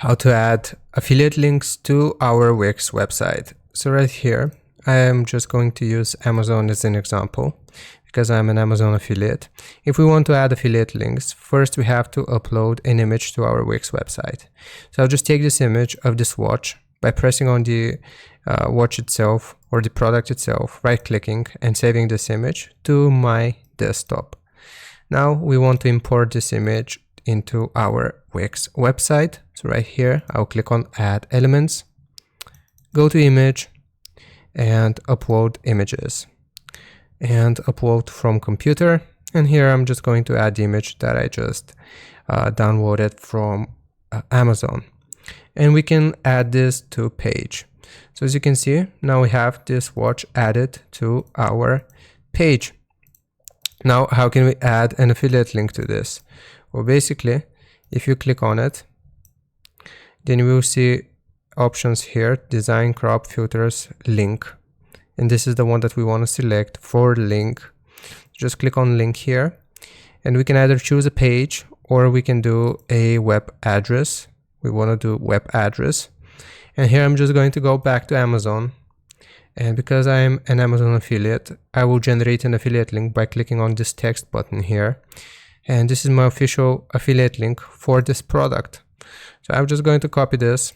How to add affiliate links to our Wix website. So right here, I am just going to use Amazon as an example because I'm an Amazon affiliate. If we want to add affiliate links, first we have to upload an image to our Wix website. So I'll just take this image of this watch by pressing on the watch itself or the product itself, right-clicking and saving this image to my desktop. Now we want to import this image into our Wix website. So right here, I'll click on Add Elements, go to Image, and upload images, and upload from computer. And here I'm just going to add the image that I just downloaded from Amazon. And we can add this to page. So as you can see, now we have this watch added to our page. Now, how can we add an affiliate link to this? Well, basically, if you click on it, then you will see options here: design, crop, filters, link. And this is the one that we want to select for link. Just click on link here, and we can either choose a page or we can do a web address. We want to do web address. And here I'm just going to go back to Amazon. And because I'm an Amazon affiliate, I will generate an affiliate link by clicking on this text button here. And this is my official affiliate link for this product. So I'm just going to copy this,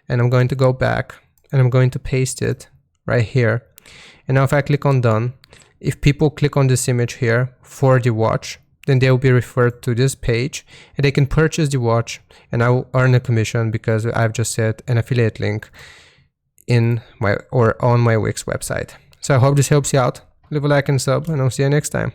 and I'm going to go back and I'm going to paste it right here. And now if I click on done, if people click on this image here for the watch, then they will be referred to this page and they can purchase the watch, and I will earn a commission because I've just set an affiliate link in my or on my Wix website. So I hope this helps you out. Leave a like and sub, and I'll see you next time.